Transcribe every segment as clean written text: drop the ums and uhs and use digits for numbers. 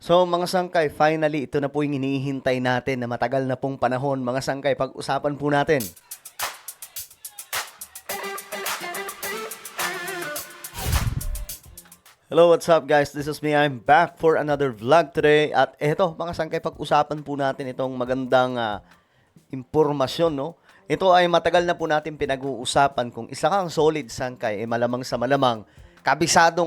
So mga sangkay, finally ito na po yung hinihintay natin na matagal na pong panahon. Mga sangkay, pag-usapan po natin. Hello, what's up guys? This is me. I'm back for another vlog today. At eto, mga sangkay, pag-usapan po natin itong magandang impormasyon, no? Ito ay matagal na po natin pinag-uusapan. Kung isa kang solid sangkay, malamang sa malamang, kabisado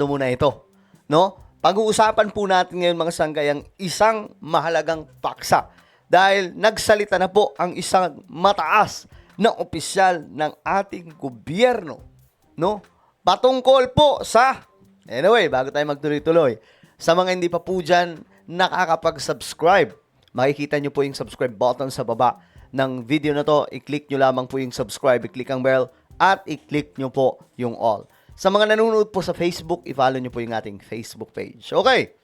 mo na ito, no? Pag-uusapan po natin ngayon mga sangkay ang isang mahalagang paksa dahil nagsalita na po ang isang mataas na opisyal ng ating gobyerno, no? Patungkol po sa, anyway, bago tayo magtuloy-tuloy, sa mga hindi pa po dyan nakakapag-subscribe, makikita nyo po yung subscribe button sa baba ng video na to. I-click nyo lamang po yung subscribe, i-click ang bell, at i-click nyo po yung all. Sa mga nanonood po sa Facebook, i-follow nyo po yung ating Facebook page. Okay.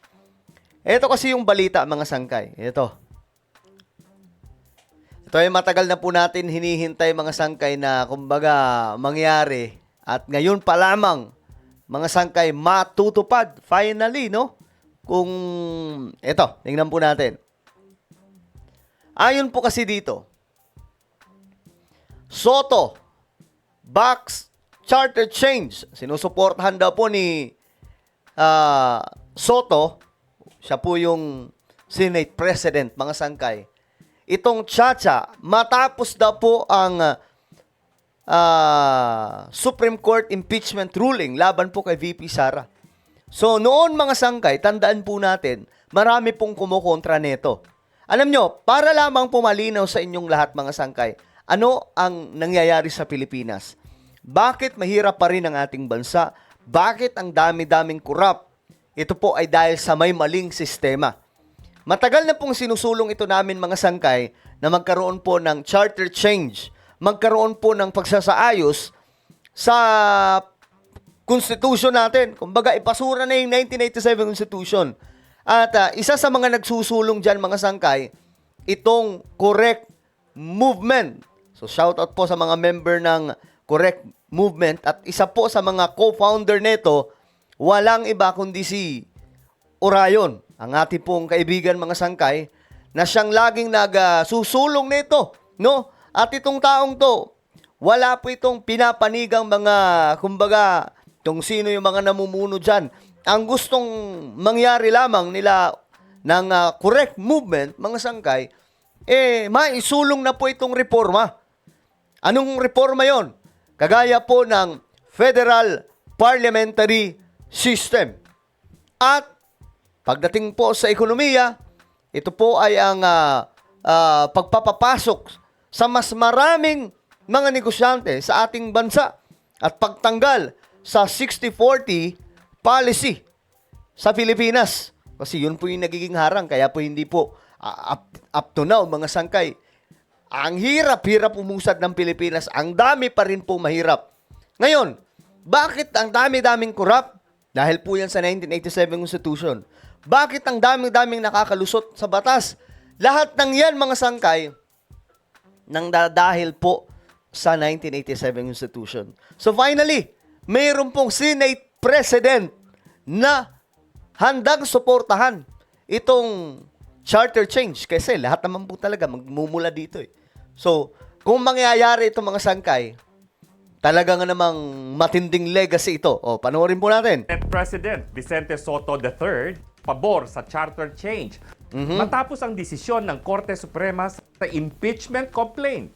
Ito kasi yung balita, mga sangkay. Ito ay matagal na po natin hinihintay, mga sangkay, na kumbaga mangyari. At ngayon pa lamang, mga sangkay, matutupad. Finally, no? Kung, ito, tingnan po natin. Ayon po kasi dito, Soto backs charter change. Sinusuportahan daw po ni Soto, siya po yung Senate President, mga sangkay, itong Chacha matapos daw po ang Supreme Court impeachment ruling laban po kay VP Sara. So noon, mga sangkay, tandaan po natin, marami pong kumukontra nito. Alam nyo, para lamang pumalinaw sa inyong lahat, mga sangkay, ano ang nangyayari sa Pilipinas? Bakit mahirap pa rin ang ating bansa? Bakit ang dami-daming korap? Ito po ay dahil sa may maling sistema. Matagal na pong sinusulong ito namin, mga sangkay, na magkaroon po ng charter change, magkaroon po ng pagsasaayos sa Constitution natin. Kumbaga, ipasura na yung 1987 Constitution. At isa sa mga nagsusulong dyan, mga sangkay, itong Correct Movement. So, shout out po sa mga member ng Correct Movement. At isa po sa mga co-founder nito, walang iba kundi si Orayon, ang ating pong kaibigan, mga sangkay, na siyang laging nagsusulong nito, no? At itong taong to, wala po itong pinapanigang mga, kumbaga, kung sino yung mga namumuno dyan. Ang gustong mangyari lamang nila ng Correct Movement, mga sangkay, maisulong na po itong reforma. Anong reforma yon? Kagaya po ng Federal Parliamentary System. At pagdating po sa ekonomiya, ito po ay ang pagpapapasok sa mas maraming mga negosyante sa ating bansa at pagtanggal sa 60-40 policy sa Pilipinas. Kasi yun po yung nagiging harang, kaya po hindi po up to now, mga sangkay, ang hirap umusad ng Pilipinas, ang dami pa rin po mahirap. Ngayon, bakit ang dami-daming korap? Dahil po yan sa 1987 Constitution. Bakit ang dami-daming nakakalusot sa batas? Lahat ng yan, mga sangkay, nang dahil po sa 1987 Constitution. So finally, mayroon pong Senate President na handang suportahan itong charter change. Kasi lahat naman po talaga magmumula dito eh. So, kung mangyayari itong mga sangkay, talaga nga namang matinding legacy ito. O, panoorin po natin. President Vicente Soto III pabor sa charter change matapos ang desisyon ng Korte Suprema sa impeachment complaint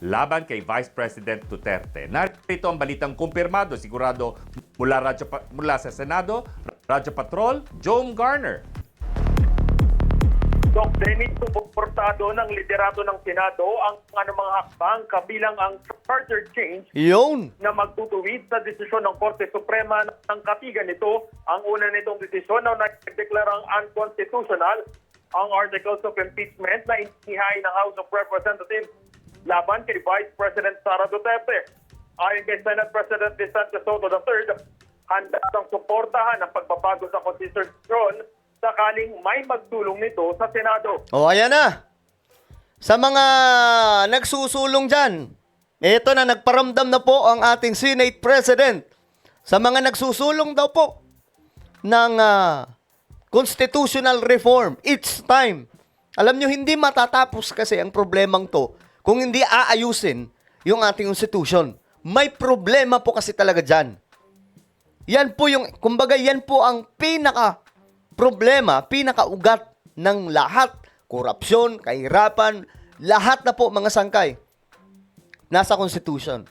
laban kay Vice President Duterte. Narito ang balitang kumpirmado sigurado mula sa Senado, Radyo Patrol, Joan Garner. Doc Dennis, suportado ng liderato ng Senado ang anumang hakbang kabilang ang charter change Yun. na magtutuwid sa desisyon ng Korte Suprema ng katigan nito. Ang una nitong desisyon na nagdeklarang unconstitutional ang articles of impeachment na inihain ng House of Representatives laban kay Vice President Sara Duterte. Ayon kay Senate President Vicente Soto III, handa ang suportahan ang pagbabago sa Constitution sakaling may magsulong nito sa Senado. O, ayan na. Sa mga nagsusulong dyan, ito na, nagparamdam na po ang ating Senate President. Sa mga nagsusulong daw po ng constitutional reform. It's time. Alam nyo, hindi matatapos kasi ang problemang to kung hindi aayusin yung ating constitution. May problema po kasi talaga dyan. Yan po yung, kumbaga yan po ang pinaka-problema, pinaka-ugat ng lahat. Korupsyon, kahirapan, lahat na po mga sangkay nasa constitution.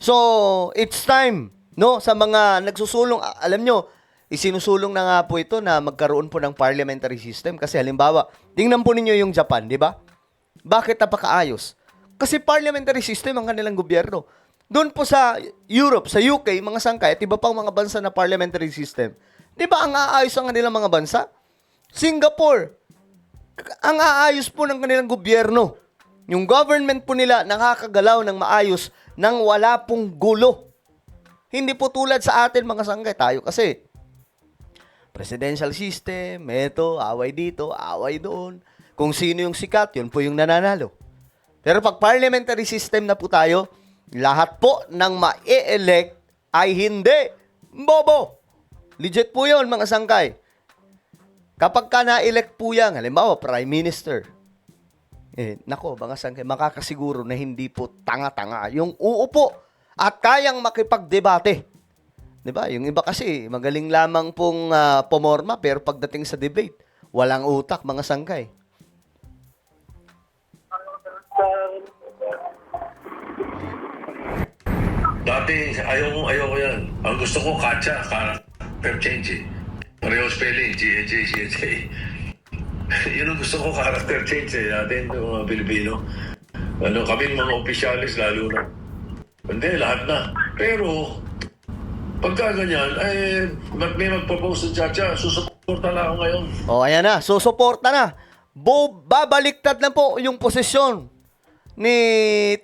So, it's time, no, sa mga nagsusulong, alam nyo, isinusulong na nga po ito na magkaroon po ng parliamentary system. Kasi halimbawa, tingnan po ninyo yung Japan, di ba? Bakit napakaayos? Kasi parliamentary system ang kanilang gobyerno. Doon po sa Europe, sa UK, mga sangkay, at iba pang mga bansa na parliamentary system, di ba ang aayos ang kanilang mga bansa? Singapore, ang aayos po ng kanilang gobyerno. Yung government po nila nakakagalaw ng maayos nang wala pong gulo. Hindi po tulad sa atin mga sangkay. Tayo kasi, presidential system, eto, away dito, away doon. Kung sino yung sikat, yun po yung nananalo. Pero pag parliamentary system na po tayo, lahat po ng ma-elect ay hindi bobo. Legit po yun mga sangkay. Kapag ka na-elect po yan, halimbawa, Prime Minister, nako, mga sangkay, makakasiguro na hindi po tanga-tanga. Yung uupo at kayang makipagdebate. Diba? Yung iba kasi, magaling lamang pong pumorma, pero pagdating sa debate, walang utak, mga sangkay. Dati, ayaw ko yan. Ang gusto ko, Katya, character change eh. Pareho spelling, G-A-J. Yun ang gusto ko, character change eh. Natin, yung mga Pilipino. Kaming mga opisyalis, lalo na. Hindi, lahat na. Pero, pagka ganyan, may mag-propose sa Chacha, susuporta na ako ngayon. O, ayan na, susuporta na. Babaliktad na po yung posisyon ni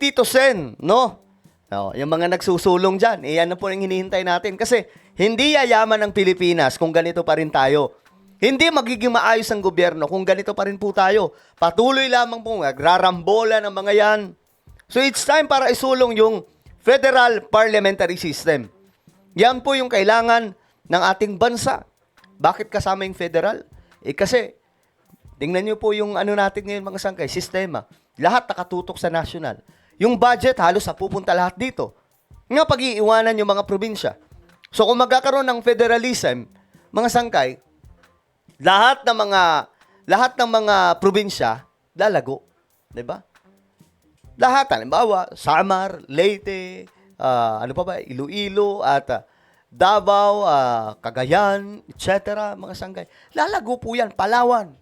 Tito Sen, no? Yung mga nagsusulong dyan, yan na po yung hinihintay natin. Kasi hindi yayaman ang Pilipinas kung ganito pa rin tayo. Hindi magiging maayos ang gobyerno kung ganito pa rin po tayo. Patuloy lamang po, nagrarambola ng mga yan. So it's time para isulong yung federal parliamentary system. Yan po yung kailangan ng ating bansa. Bakit kasama yung federal? Kasi, tingnan nyo po yung natin ngayon mga sangkay, sistema. Lahat nakatutok sa national. Yung budget, halos napupunta lahat dito. Nga pag-iiwanan yung mga probinsya. So kung magkakaroon ng federalism, mga sangkay, lahat ng mga probinsya lalago, 'di ba? Lahat, halimbawa, Samar, Leyte, Iloilo at Davao, Cagayan, etc., mga sangkay. Lalago po 'yan, Palawan.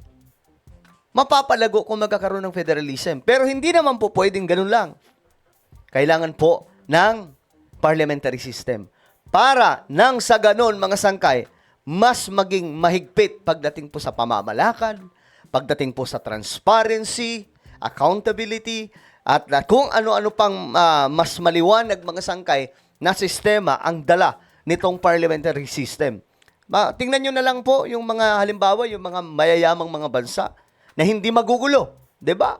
Mapapalago kung magkakaroon ng federalism. Pero hindi naman po pwedeng ganun lang. Kailangan po ng parliamentary system. Para nang sa ganun, mga sangkay, mas maging mahigpit pagdating po sa pamamalakad, pagdating po sa transparency, accountability, at kung ano-ano pang mas maliwanag, mga sangkay, na sistema ang dala nitong parliamentary system. Tingnan nyo na lang po yung mga halimbawa, yung mga mayayamang mga bansa na hindi magugulo. 'Di ba?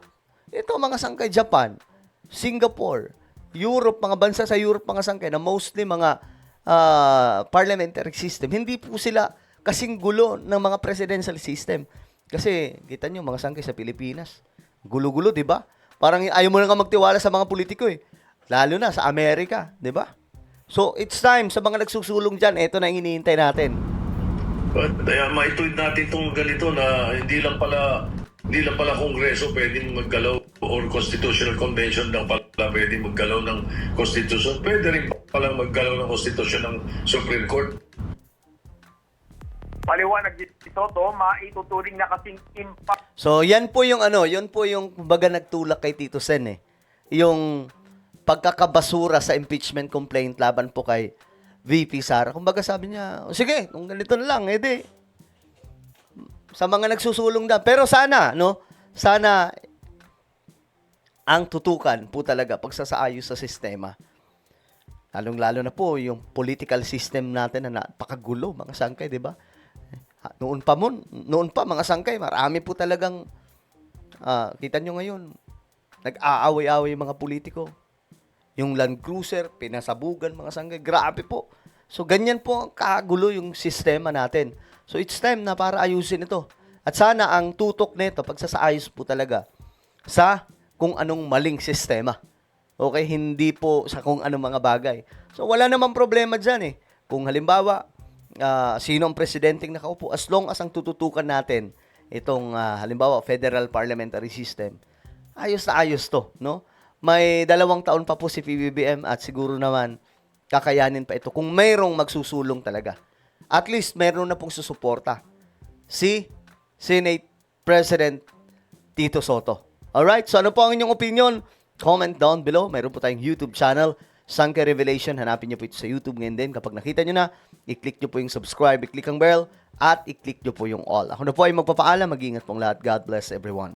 Ito mga sangkay, Japan, Singapore, Europe, mga bansa sa Europe, mga sangkay, na mostly mga parliamentary system. Hindi po sila kasing gulo ng mga presidential system. Kasi, kita nyo, mga sangkay sa Pilipinas, gulo-gulo, 'di ba? Parang ayaw mo na nga magtiwala sa mga politiko eh. Lalo na sa Amerika, 'di ba? So, it's time sa mga nagsusulong dyan, ito na ang hinihintay natin. Kaya maituwid natin itong ganito na hindi lang pala Kongreso pwedeng maggalaw or Constitutional Convention lang pala pwedeng maggalaw ng Constitution. Pwede rin palang maggalaw ng Constitution ng Supreme Court. Paliwanag dito to, maituturing na kasing impact. So, yan po yung kumbaga nagtulak kay Tito Sen eh. Yung pagkakabasura sa impeachment complaint laban po kay VP Sara. Kumbaga sabi niya, sige, kung ganito na lang, edi sa mga nagsusulong na. Pero sana, sana ang tutukan po talaga pagsasaayos sa sistema. Lalong-lalo na po yung political system natin na napakagulo, mga sangkay, di ba? Noon pa mga sangkay, marami po talagang kita nyo ngayon, nag-aaway-aaway mga politiko. Yung Land Cruiser, pinasabugan, mga sangkay, grabe po. So, ganyan po ang kagulo yung sistema natin. So, it's time na para ayusin ito. At sana ang tutok nito, pagsasaayos po talaga sa kung anong maling sistema. Okay? Hindi po sa kung anong mga bagay. So, wala namang problema dyan eh. Kung halimbawa, sino ang presidenteng nakaupo, as long as ang tututukan natin, itong halimbawa, federal parliamentary system, ayos na ayos to, no? May 2 taon pa po si PBBM at siguro naman kakayanin pa ito kung mayroong magsusulong talaga. At least mayroon na pong susuporta si Senate President Tito Soto. Alright, so ano po ang inyong opinion? Comment down below. Mayroon po tayong YouTube channel, Sangke Revelation. Hanapin niyo po ito sa YouTube ngayon din. Kapag nakita niyo na, i-click niyo po yung subscribe, i-click ang bell, at i-click niyo po yung all. Ako na po ay magpapaalam. Mag-ingat pong lahat. God bless everyone.